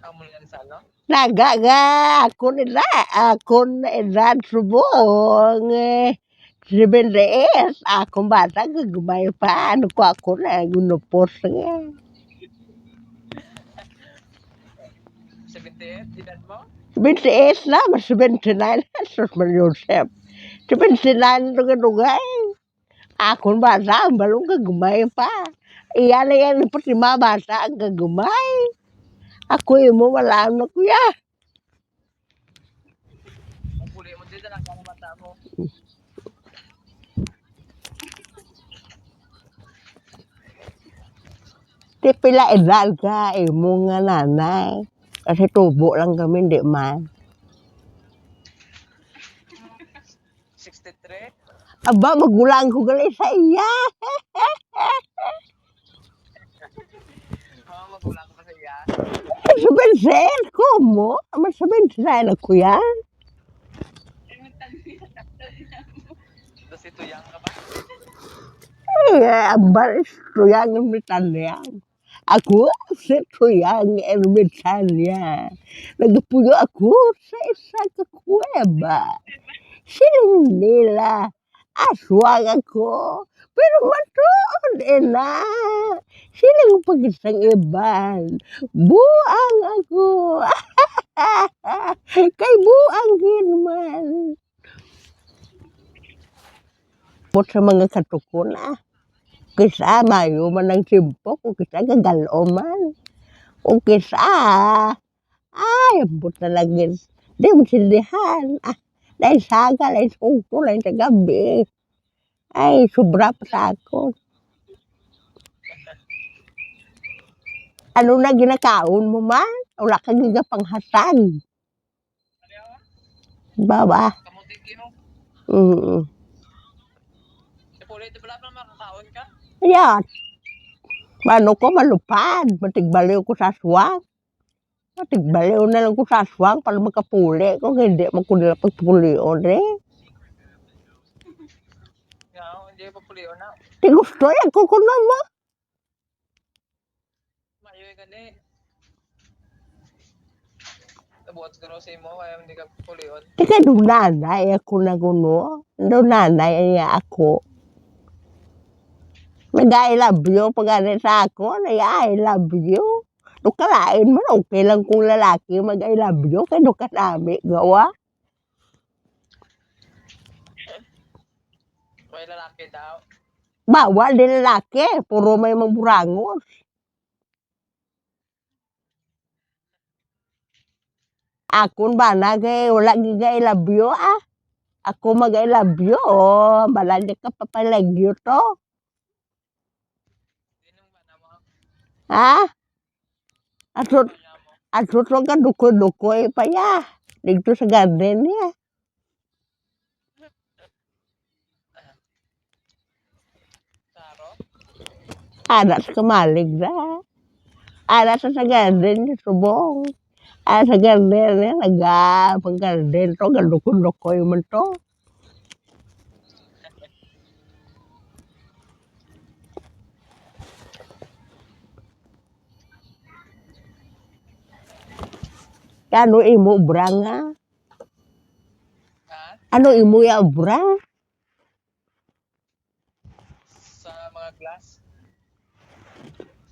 Amo yan sa ano? Nagaga, ako na edad subong. Si Bendes, akong bata, gagumay pa. Ano ko ako na, gunupos nga. 78, edad mo? 28 na, mas 29 na, sus man Joseph. 29 na dugay. Akong bata, ang balong gagumay pa. Iyan na yan, pati mga bata ang gagumay. Ako mo, wala na kuya. Ang puli mo dito lang kang mata mo. Di pila edad ka, mo nga nanay. Kasi tubo lang kami, di man. 63? Aba, magulang ko gali sa iya. Oo, magulang ko sa iya. Sabihin sa'yo, ko mo? Ama sabihin sa'yo na kuya. Tapos ito yang ka ba? Ambar tuyang ermitannya. Aku tuyang ermitannya. Nagpuyo ako sa isa ka kuweba. Siling nila. Aswang ako. Pero matuod na. Siling pagisang iban. Buang ako. Kay buang ginman. Po sa mga katukon Kisa mayo man ang simpok, o kisa gagaloman. O kisa, ay, ambot na lagin. Di mo sindihan. Dahil saga, dahil sungko, dahil sa gabi. Ay, sobra pa sa ako. Ano na ginakaon mo man? Wala ka gigapanghatag. Baba. Kamutik yun. Sa puli, ito pala pa makakaon ka? Yan. Paano ko malupad? Matigbaliw ko sa aswang. Matigbaliw na lang ko sa aswang para makapuli ko. Hindi mo ko nila pagpulion eh. Hindi pa pulion na. Di gusto yan ko mo. Mayoy ka ni. Nabuhat ko sa mo, kaya hindi ka pulion. Di ka doon nanay ako na kuno. Doon nanay niya ako. Nag-I love you pag ano sa ako. Nag-I love you. Doon ka lain man. Okay lang kung lalaki mag-I love you. Kaya doon ka nami gawa. May lalaki daw. Bawal din lalaki. Puro may maburangos. Akon ba na kay wala gigay love you Ako mag-I love you. Balanya ka papalagyo to. Ha? Asot lang ka duko-duko pa ya. Dito sa garden niya. Saro? Ada sa kamalig na. Ada sa garden niya, subong. Ada sa garden niya, pag-garden to, gaduko-duko man to. Ano imo ubra nga? Ha? Ano imo ya ubra? Sa mga glass?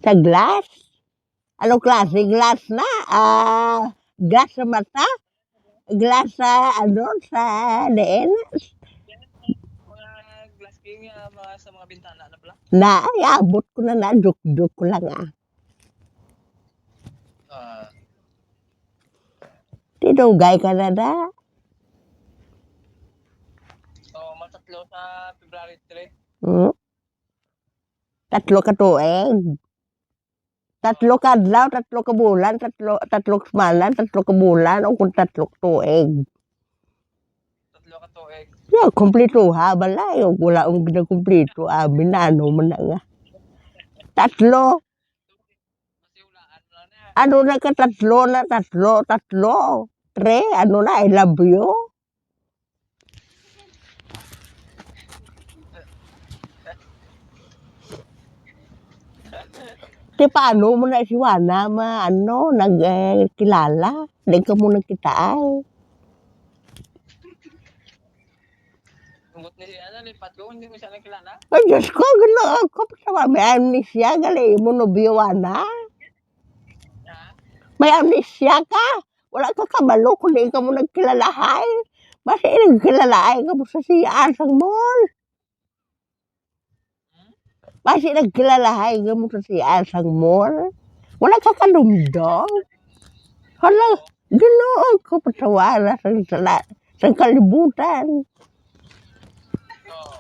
Sa glass? Ano klase glass na? Glass sa mata? Glass sa ano? Sa deen? Mga glass king, mga sa mga bintana na pala? Na, ay, abot ko na duk-duk ko lang Tinugay ka na da. Matatlo sa February 3. Tatlo ka tuig. Tatlo ka adlaw, tatlo ka bulan, tatlo semalan, tatlo ka bulan, o kung tatlo tuig. Tatlo ka tuig. Yo, kumplito ha, bala. Yung wala akong ginakumplito. Binano mo na nga. Tatlo. Kasi ulaan mo lang na. Ano na ka tatlo na tatlo. Tre, ano na, I love you. Di paano mo na si Wana nagkilala? Di ka mo nagkitaan. Umot ni si ano, lipat ko, hindi mo siya nakilala. Ay, Diyos ko, gano'n ako. May amnesia, gali mo nobyo, Wana. Ha? May amnesia ka. Wala ka kabalo kung di ka mo nagkilalahay. Basta nagkilalahay ka mo sa siyaan sa mall. Basta nagkilalahay ka mo sa siyaan sa mall. Wala ka kalumdong. Hala, gano'n ko patawala sa kalibutan. Oo.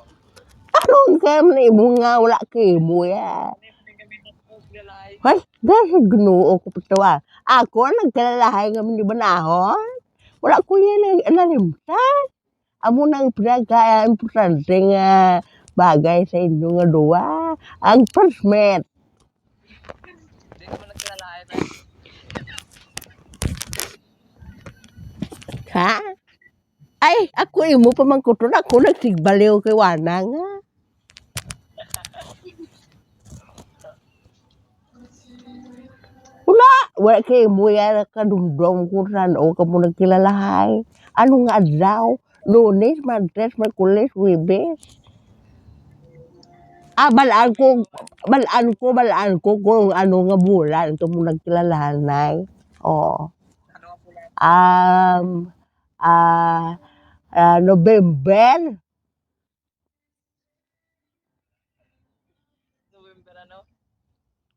Anong kam na imo nga wala kay mo ya. Hindi kami nagkilalahay. Hoy, dahil ginoo ko patawa. Ako nagkalalahay kami ni Banahon. Wala ko yan nalimtan. Amo nang pinaka-importante nga bagay sa inyo nga duwa. Ang first met. Hindi ko nagkilalahay na. Ha? Ay, ako imo pa man kuton. Ako nagsigbaliw kay Wana nga. Wala kay mo yan kadumdum kung saan o ka mo nagkilalahay. Ano nga daw? Lunes, Martes, Merkulis, Webes. Balaan ko kung ano nga bulan ka mo nagkilalahanay. Oo. Ano nga pula? November.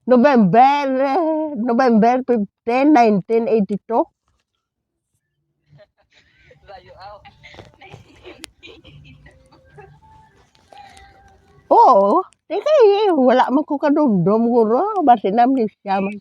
November ano? November 15, 1982. Layo out. Oo. Di kay wala man ko kadumdum guro. Basta namnisya man.